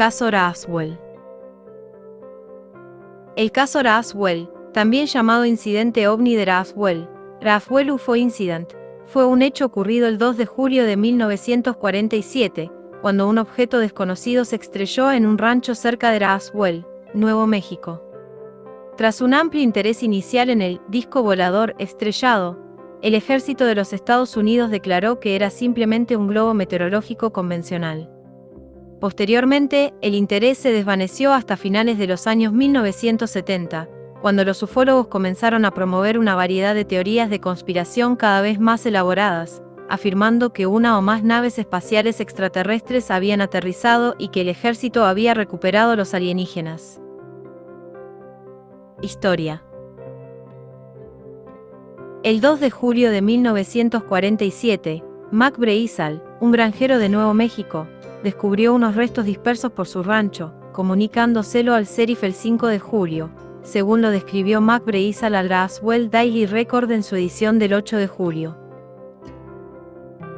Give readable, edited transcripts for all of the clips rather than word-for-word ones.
Caso Roswell. El caso Roswell, también llamado incidente ovni de Roswell, Roswell UFO Incident, fue un hecho ocurrido el 2 de julio de 1947, cuando un objeto desconocido se estrelló en un rancho cerca de Roswell, Nuevo México. Tras un amplio interés inicial en el disco volador estrellado, el ejército de los Estados Unidos declaró que era simplemente un globo meteorológico convencional. Posteriormente, el interés se desvaneció hasta finales de los años 1970, cuando los ufólogos comenzaron a promover una variedad de teorías de conspiración cada vez más elaboradas, afirmando que una o más naves espaciales extraterrestres habían aterrizado y que el ejército había recuperado los alienígenas. Historia. El 2 de julio de 1947, Mac Breisal, un granjero de Nuevo México, descubrió unos restos dispersos por su rancho, comunicándoselo al sheriff el 5 de julio, según lo describió Mac Breisal al Roswell Daily Record en su edición del 8 de julio.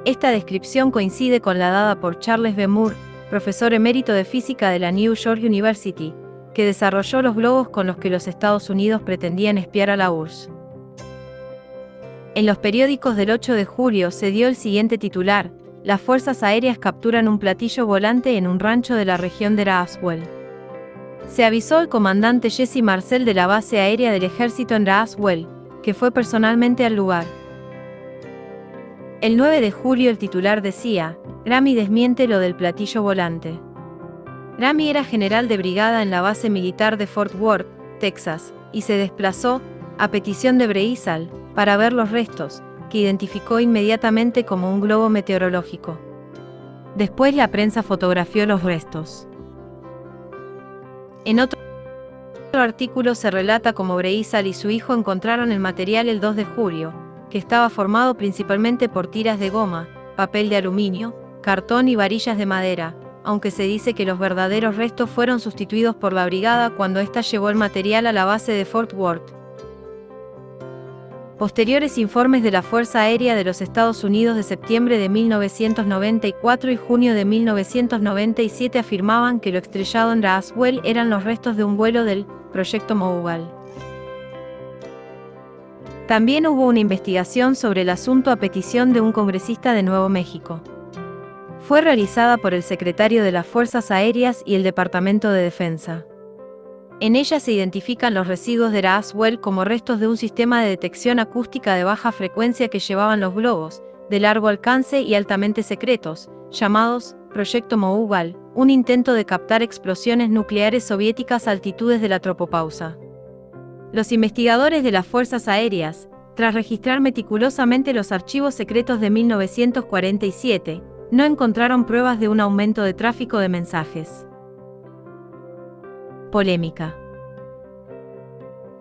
Esta descripción coincide con la dada por Charles B. Moore, profesor emérito de física de la New York University, que desarrolló los globos con los que los Estados Unidos pretendían espiar a la URSS. En los periódicos del 8 de julio se dio el siguiente titular: las fuerzas aéreas capturan un platillo volante en un rancho de la región de Roswell. Se avisó al comandante Jesse Marcel de la base aérea del ejército en Roswell, que fue personalmente al lugar. El 9 de julio el titular decía: Grammy desmiente lo del platillo volante. Grammy era general de brigada en la base militar de Fort Worth, Texas, y se desplazó, a petición de Breisal, para ver los restos, que identificó inmediatamente como un globo meteorológico. Después la prensa fotografió los restos. En otro artículo se relata cómo Breisal y su hijo encontraron el material el 2 de julio, que estaba formado principalmente por tiras de goma, papel de aluminio, cartón y varillas de madera, aunque se dice que los verdaderos restos fueron sustituidos por la brigada cuando ésta llevó el material a la base de Fort Worth. Posteriores informes de la Fuerza Aérea de los Estados Unidos de septiembre de 1994 y junio de 1997 afirmaban que lo estrellado en Roswell eran los restos de un vuelo del Proyecto Mogul. También hubo una investigación sobre el asunto a petición de un congresista de Nuevo México. Fue realizada por el secretario de las Fuerzas Aéreas y el Departamento de Defensa. En ella se identifican los residuos de Roswell como restos de un sistema de detección acústica de baja frecuencia que llevaban los globos, de largo alcance y altamente secretos, llamados Proyecto Mogul, un intento de captar explosiones nucleares soviéticas a altitudes de la tropopausa. Los investigadores de las Fuerzas Aéreas, tras registrar meticulosamente los archivos secretos de 1947, no encontraron pruebas de un aumento de tráfico de mensajes. Polémica.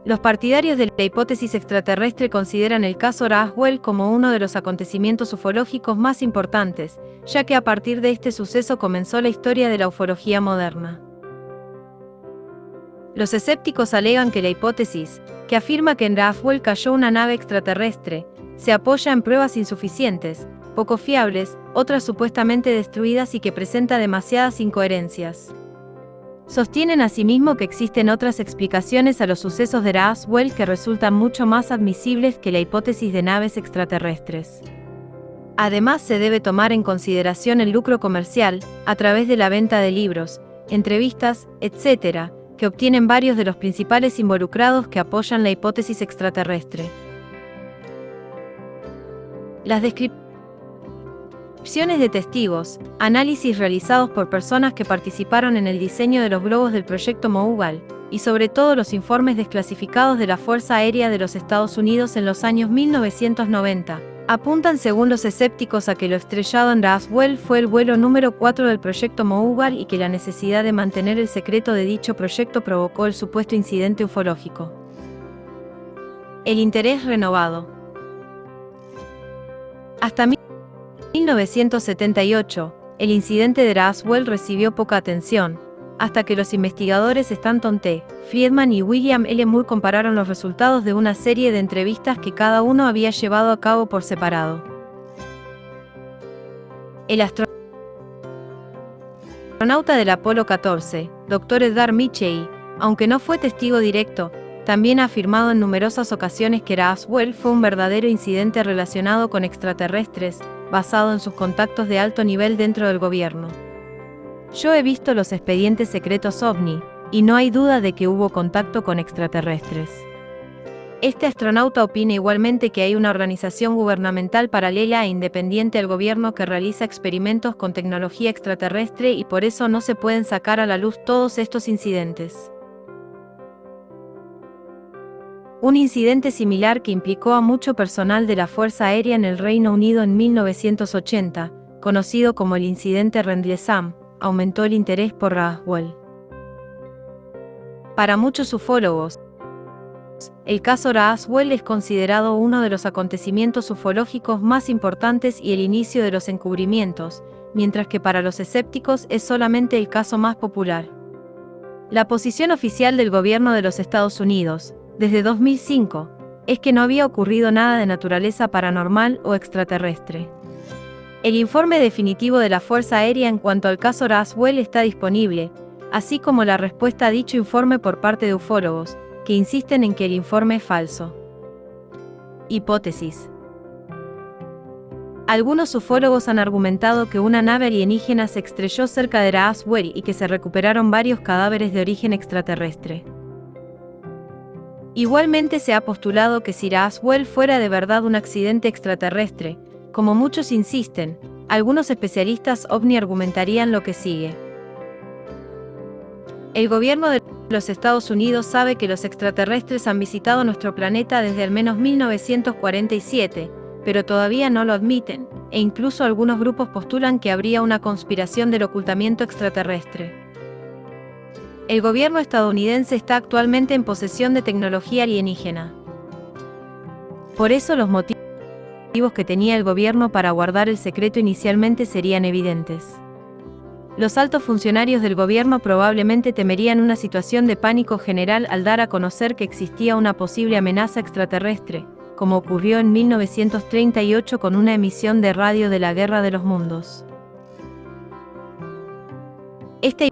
Los partidarios de la hipótesis extraterrestre consideran el caso Roswell como uno de los acontecimientos ufológicos más importantes, ya que a partir de este suceso comenzó la historia de la ufología moderna. Los escépticos alegan que la hipótesis, que afirma que en Roswell cayó una nave extraterrestre, se apoya en pruebas insuficientes, poco fiables, otras supuestamente destruidas y que presenta demasiadas incoherencias. Sostienen asimismo que existen otras explicaciones a los sucesos de Roswell que resultan mucho más admisibles que la hipótesis de naves extraterrestres. Además, se debe tomar en consideración el lucro comercial, a través de la venta de libros, entrevistas, etc., que obtienen varios de los principales involucrados que apoyan la hipótesis extraterrestre. Las descripciones de testigos, análisis realizados por personas que participaron en el diseño de los globos del Proyecto Mogul, y sobre todo los informes desclasificados de la Fuerza Aérea de los Estados Unidos en los años 1990, apuntan según los escépticos a que lo estrellado en Roswell fue el vuelo número 4 del Proyecto Mogul y que la necesidad de mantener el secreto de dicho proyecto provocó el supuesto incidente ufológico. El interés renovado. Hasta 1978, el incidente de Roswell recibió poca atención, hasta que los investigadores Stanton T. Friedman y William L. Moore compararon los resultados de una serie de entrevistas que cada uno había llevado a cabo por separado. El astronauta astronauta del Apolo 14, Dr. Edgar Mitchell, aunque no fue testigo directo, también ha afirmado en numerosas ocasiones que Roswell fue un verdadero incidente relacionado con extraterrestres, basado en sus contactos de alto nivel dentro del gobierno. Yo he visto los expedientes secretos OVNI, y no hay duda de que hubo contacto con extraterrestres. Este astronauta opina igualmente que hay una organización gubernamental paralela e independiente al gobierno que realiza experimentos con tecnología extraterrestre y por eso no se pueden sacar a la luz todos estos incidentes. Un incidente similar que implicó a mucho personal de la Fuerza Aérea en el Reino Unido en 1980, conocido como el incidente Rendlesham, aumentó el interés por Roswell. Para muchos ufólogos, el caso Roswell es considerado uno de los acontecimientos ufológicos más importantes y el inicio de los encubrimientos, mientras que para los escépticos es solamente el caso más popular. La posición oficial del gobierno de los Estados Unidos, desde 2005, es que no había ocurrido nada de naturaleza paranormal o extraterrestre. El informe definitivo de la Fuerza Aérea en cuanto al caso Roswell está disponible, así como la respuesta a dicho informe por parte de ufólogos, que insisten en que el informe es falso. Hipótesis. Algunos ufólogos han argumentado que una nave alienígena se estrelló cerca de Roswell y que se recuperaron varios cadáveres de origen extraterrestre. Igualmente se ha postulado que si Roswell fuera de verdad un accidente extraterrestre, como muchos insisten, algunos especialistas OVNI argumentarían lo que sigue. El gobierno de los Estados Unidos sabe que los extraterrestres han visitado nuestro planeta desde al menos 1947, pero todavía no lo admiten, e incluso algunos grupos postulan que habría una conspiración del ocultamiento extraterrestre. El gobierno estadounidense está actualmente en posesión de tecnología alienígena. Por eso los motivos que tenía el gobierno para guardar el secreto inicialmente serían evidentes. Los altos funcionarios del gobierno probablemente temerían una situación de pánico general al dar a conocer que existía una posible amenaza extraterrestre, como ocurrió en 1938 con una emisión de radio de la Guerra de los Mundos. Esta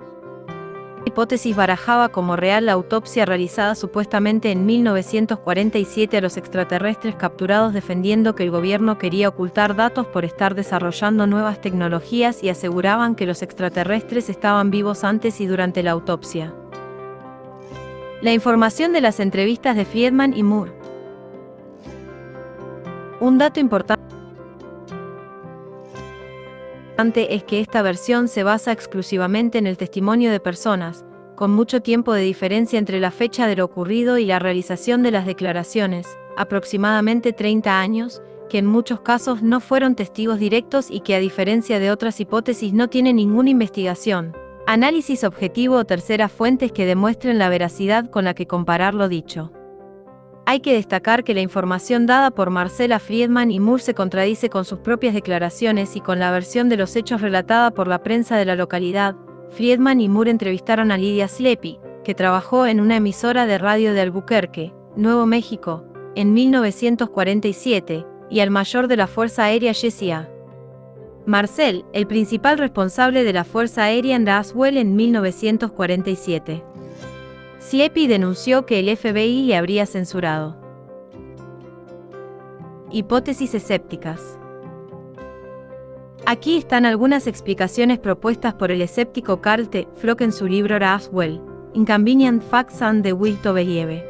hipótesis barajaba como real la autopsia realizada supuestamente en 1947 a los extraterrestres capturados, defendiendo que el gobierno quería ocultar datos por estar desarrollando nuevas tecnologías y aseguraban que los extraterrestres estaban vivos antes y durante la autopsia. La información de las entrevistas de Friedman y Moore. Un dato importante es que esta versión se basa exclusivamente en el testimonio de personas, con mucho tiempo de diferencia entre la fecha de lo ocurrido y la realización de las declaraciones, aproximadamente 30 años, que en muchos casos no fueron testigos directos y que a diferencia de otras hipótesis no tienen ninguna investigación, análisis objetivo o terceras fuentes que demuestren la veracidad con la que comparar lo dicho. Hay que destacar que la información dada por Marcella Friedman y Moore se contradice con sus propias declaraciones y con la versión de los hechos relatada por la prensa de la localidad. Friedman y Moore entrevistaron a Lydia Sleepy, que trabajó en una emisora de radio de Albuquerque, Nuevo México, en 1947, y al mayor de la Fuerza Aérea Jesse A. Marcel, el principal responsable de la Fuerza Aérea en Roswell en 1947. Sleepy denunció que el FBI le habría censurado. Hipótesis escépticas. Aquí están algunas explicaciones propuestas por el escéptico Carl T. Flock en su libro Roswell, Inconvenient Facts and the Will to Believe.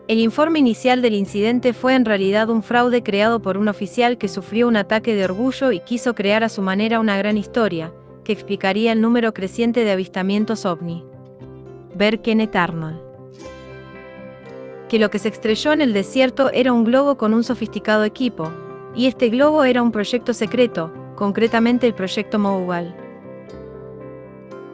El informe inicial del incidente fue en realidad un fraude creado por un oficial que sufrió un ataque de orgullo y quiso crear a su manera una gran historia, que explicaría el número creciente de avistamientos OVNI. Ver Kenneth Arnold. Que lo que se estrelló en el desierto era un globo con un sofisticado equipo, y este globo era un proyecto secreto, concretamente el proyecto Mogul.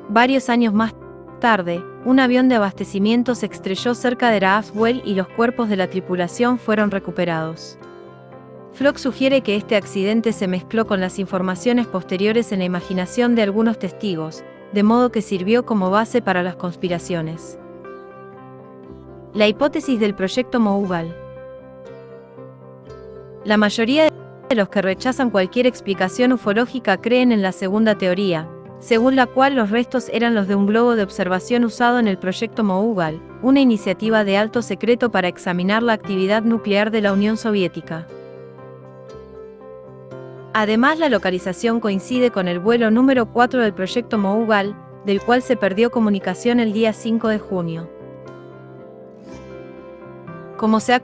Varios años más tarde, un avión de abastecimiento se estrelló cerca de Roswell y los cuerpos de la tripulación fueron recuperados. Flock sugiere que este accidente se mezcló con las informaciones posteriores en la imaginación de algunos testigos, de modo que sirvió como base para las conspiraciones. La hipótesis del proyecto Mogul. La mayoría de los que rechazan cualquier explicación ufológica creen en la segunda teoría, según la cual los restos eran los de un globo de observación usado en el proyecto Moougal, una iniciativa de alto secreto para examinar la actividad nuclear de la Unión Soviética. Además, la localización coincide con el vuelo número 4 del proyecto Moougal, del cual se perdió comunicación el día 5 de junio. Como se ha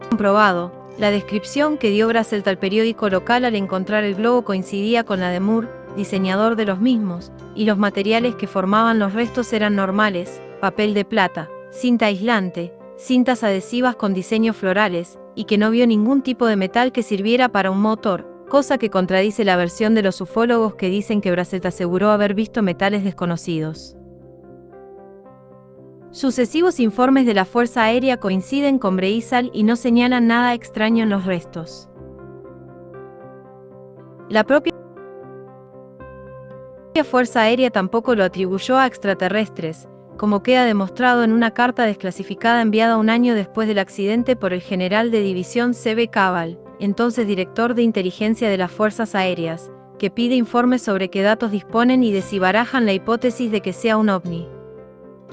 comprobado, la descripción que dio Brazzelt al periódico local al encontrar el globo coincidía con la de Moore, diseñador de los mismos, y los materiales que formaban los restos eran normales: papel de plata, cinta aislante, cintas adhesivas con diseños florales, y que no vio ningún tipo de metal que sirviera para un motor, cosa que contradice la versión de los ufólogos que dicen que Brazzelt aseguró haber visto metales desconocidos. Sucesivos informes de la Fuerza Aérea coinciden con Breisal y no señalan nada extraño en los restos. La propia Fuerza Aérea tampoco lo atribuyó a extraterrestres, como queda demostrado en una carta desclasificada enviada un año después del accidente por el general de división C.B. Cabal, entonces director de inteligencia de las Fuerzas Aéreas, que pide informes sobre qué datos disponen y de si barajan la hipótesis de que sea un ovni.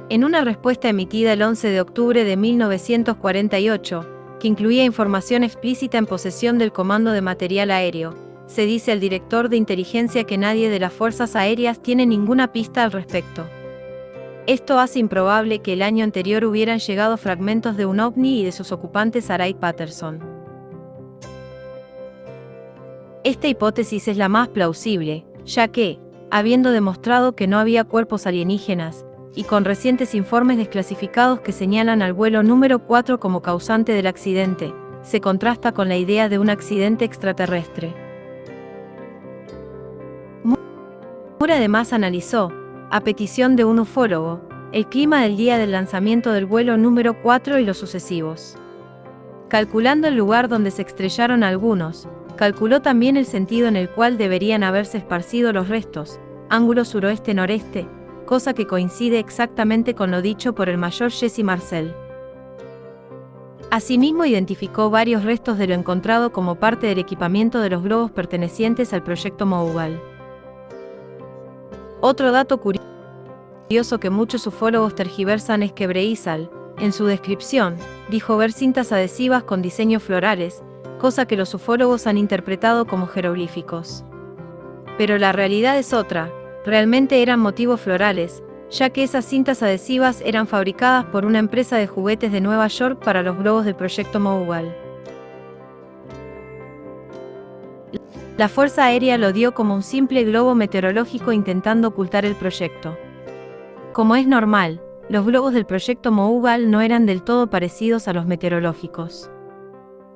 En una respuesta emitida el 11 de octubre de 1948, que incluía información explícita en posesión del Comando de Material Aéreo, se dice al director de inteligencia que nadie de las Fuerzas Aéreas tiene ninguna pista al respecto. Esto hace improbable que el año anterior hubieran llegado fragmentos de un ovni y de sus ocupantes a Wright-Patterson. Esta hipótesis es la más plausible, ya que, habiendo demostrado que no había cuerpos alienígenas, y con recientes informes desclasificados que señalan al vuelo número 4 como causante del accidente, se contrasta con la idea de un accidente extraterrestre. Moore además analizó, a petición de un ufólogo, el clima del día del lanzamiento del vuelo número 4 y los sucesivos. Calculando el lugar donde se estrellaron algunos, calculó también el sentido en el cual deberían haberse esparcido los restos, ángulo suroeste-noreste, cosa que coincide exactamente con lo dicho por el mayor Jesse Marcel. Asimismo, identificó varios restos de lo encontrado como parte del equipamiento de los globos pertenecientes al proyecto Moougal. Otro dato curioso que muchos ufólogos tergiversan es que Breisal, en su descripción, dijo ver cintas adhesivas con diseños florales, cosa que los ufólogos han interpretado como jeroglíficos. Pero la realidad es otra. Realmente eran motivos florales, ya que esas cintas adhesivas eran fabricadas por una empresa de juguetes de Nueva York para los globos del proyecto Moougal. La Fuerza Aérea lo dio como un simple globo meteorológico intentando ocultar el proyecto. Como es normal, los globos del proyecto Moougal no eran del todo parecidos a los meteorológicos.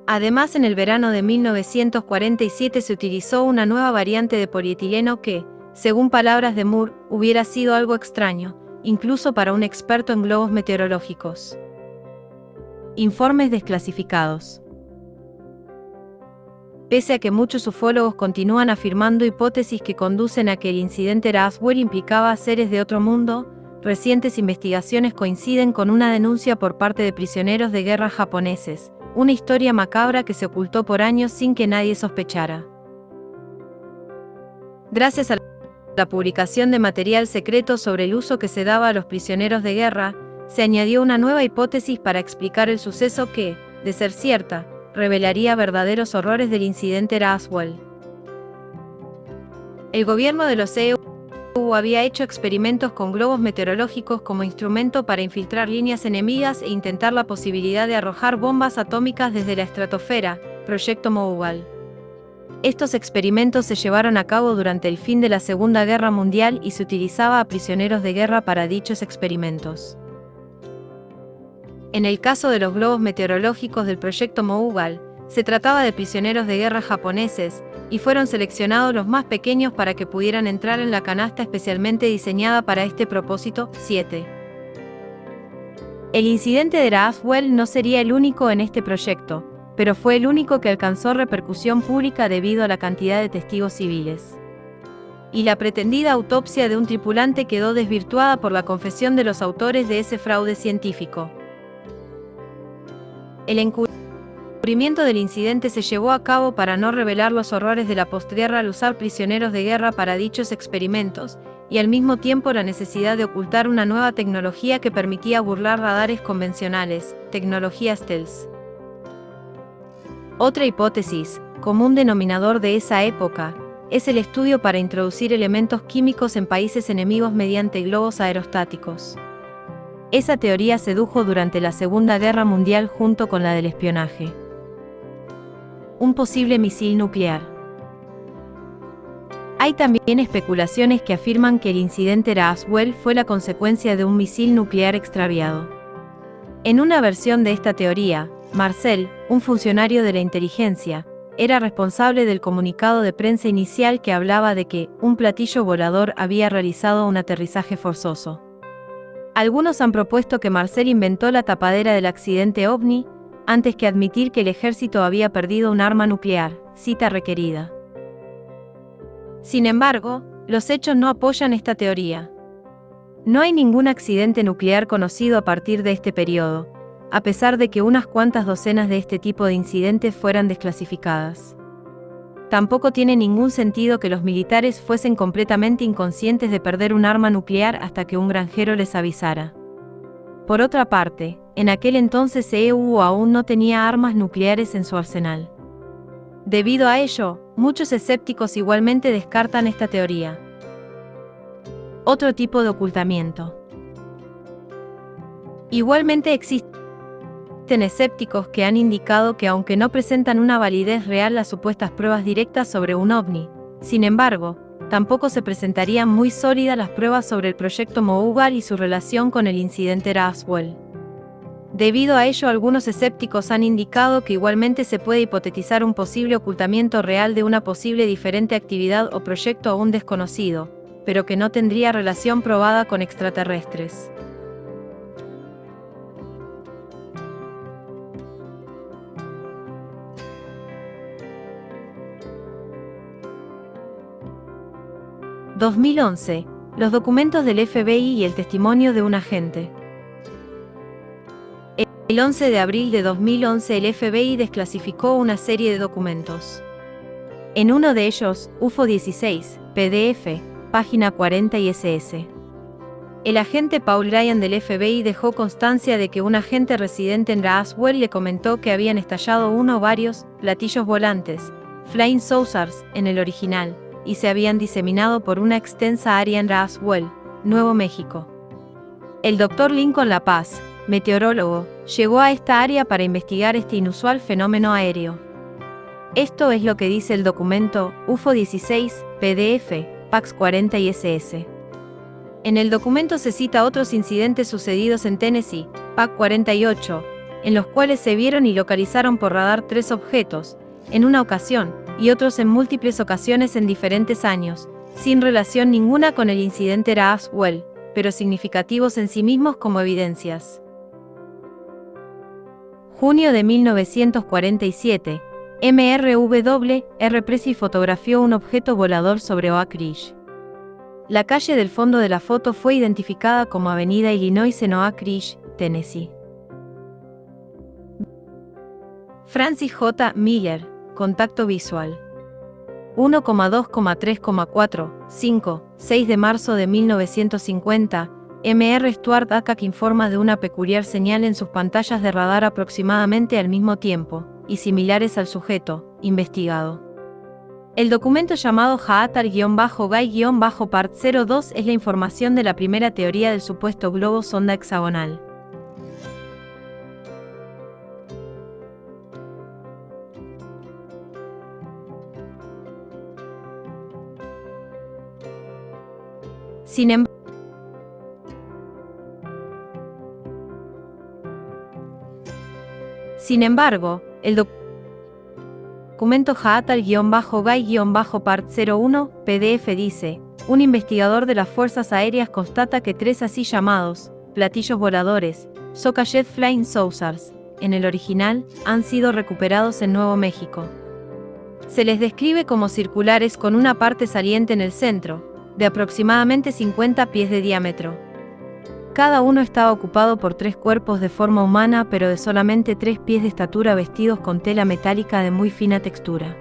Además, en el verano de 1947 se utilizó una nueva variante de polietileno que, según palabras de Moore, hubiera sido algo extraño, incluso para un experto en globos meteorológicos. Informes desclasificados. Pese a que muchos ufólogos continúan afirmando hipótesis que conducen a que el incidente Roswell implicaba a seres de otro mundo, recientes investigaciones coinciden con una denuncia por parte de prisioneros de guerra japoneses, una historia macabra que se ocultó por años sin que nadie sospechara. Gracias a la publicación de material secreto sobre el uso que se daba a los prisioneros de guerra, se añadió una nueva hipótesis para explicar el suceso que, de ser cierta, revelaría verdaderos horrores del incidente Roswell. El gobierno de los EU había hecho experimentos con globos meteorológicos como instrumento para infiltrar líneas enemigas e intentar la posibilidad de arrojar bombas atómicas desde la estratosfera, proyecto Moougal. Estos experimentos se llevaron a cabo durante el fin de la Segunda Guerra Mundial y se utilizaba a prisioneros de guerra para dichos experimentos. En el caso de los globos meteorológicos del proyecto Moougal, se trataba de prisioneros de guerra japoneses, y fueron seleccionados los más pequeños para que pudieran entrar en la canasta especialmente diseñada para este propósito, 7. El incidente de Roswell no sería el único en este proyecto, pero fue el único que alcanzó repercusión pública debido a la cantidad de testigos civiles. Y la pretendida autopsia de un tripulante quedó desvirtuada por la confesión de los autores de ese fraude científico. El encubrimiento del incidente se llevó a cabo para no revelar los horrores de la postguerra al usar prisioneros de guerra para dichos experimentos, y al mismo tiempo la necesidad de ocultar una nueva tecnología que permitía burlar radares convencionales, tecnología stealth. Otra hipótesis, común denominador de esa época, es el estudio para introducir elementos químicos en países enemigos mediante globos aerostáticos. Esa teoría sedujo durante la Segunda Guerra Mundial junto con la del espionaje. Un posible misil nuclear. Hay también especulaciones que afirman que el incidente Roswell fue la consecuencia de un misil nuclear extraviado. En una versión de esta teoría, Marcel, un funcionario de la inteligencia, era responsable del comunicado de prensa inicial que hablaba de que un platillo volador había realizado un aterrizaje forzoso. Algunos han propuesto que Marcel inventó la tapadera del accidente OVNI, antes que admitir que el ejército había perdido un arma nuclear, cita requerida. Sin embargo, los hechos no apoyan esta teoría. No hay ningún accidente nuclear conocido a partir de este periodo, a pesar de que unas cuantas docenas de este tipo de incidentes fueran desclasificadas. Tampoco tiene ningún sentido que los militares fuesen completamente inconscientes de perder un arma nuclear hasta que un granjero les avisara. Por otra parte, en aquel entonces EU aún no tenía armas nucleares en su arsenal. Debido a ello, muchos escépticos igualmente descartan esta teoría. Otro tipo de ocultamiento. Igualmente existen escépticos que han indicado que aunque no presentan una validez real las supuestas pruebas directas sobre un ovni, sin embargo, tampoco se presentarían muy sólidas las pruebas sobre el proyecto Mougar y su relación con el incidente Roswell. Debido a ello, algunos escépticos han indicado que igualmente se puede hipotetizar un posible ocultamiento real de una posible diferente actividad o proyecto aún desconocido, pero que no tendría relación probada con extraterrestres. (2011) Los documentos del FBI y el testimonio de un agente. El 11 de abril de 2011 el FBI desclasificó una serie de documentos. En uno de ellos, UFO 16, PDF, página 40 ISS. El agente Paul Ryan del FBI dejó constancia de que un agente residente en Roswell le comentó que habían estallado uno o varios platillos volantes, flying saucers, en el original, y se habían diseminado por una extensa área en Roswell, Nuevo México. El Dr. Lincoln La Paz, meteorólogo, llegó a esta área para investigar este inusual fenómeno aéreo. Esto es lo que dice el documento UFO 16, PDF, PAX 40 ISS. En el documento se cita otros incidentes sucedidos en Tennessee, PAC 48, en los cuales se vieron y localizaron por radar 3 objetos, en una ocasión, y otros en múltiples ocasiones en diferentes años, sin relación ninguna con el incidente Roswell, pero significativos en sí mismos como evidencias. Junio de 1947, MRW Presley fotografió un objeto volador sobre Oak Ridge. La calle del fondo de la foto fue identificada como Avenida Illinois en Oak Ridge, Tennessee. Francis J. Miller, contacto visual. 1,2,3,4, 6 de marzo de 1950, M.R. Stuart Akak informa de una peculiar señal en sus pantallas de radar aproximadamente al mismo tiempo, y similares al sujeto investigado. El documento llamado Haatar-Guy-Part 02 es la información de la primera teoría del supuesto globo sonda hexagonal. Sin embargo, el documento Haatar-Guy-Part 01, PDF dice, un investigador de las Fuerzas Aéreas constata que 3 así llamados platillos voladores, Soka Jet Flying Saucers, en el original, han sido recuperados en Nuevo México. Se les describe como circulares con una parte saliente en el centro, de aproximadamente 50 pies de diámetro. Cada uno estaba ocupado por 3 cuerpos de forma humana, pero de solamente 3 pies de estatura, vestidos con tela metálica de muy fina textura.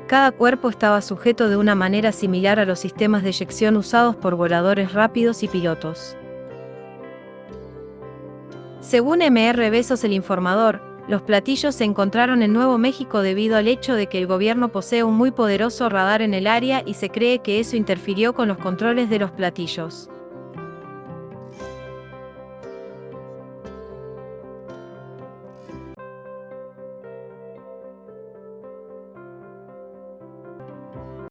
Cada cuerpo estaba sujeto de una manera similar a los sistemas de eyección usados por voladores rápidos y pilotos. Según M.R. Bezos, el informador, los platillos se encontraron en Nuevo México debido al hecho de que el gobierno posee un muy poderoso radar en el área y se cree que eso interfirió con los controles de los platillos.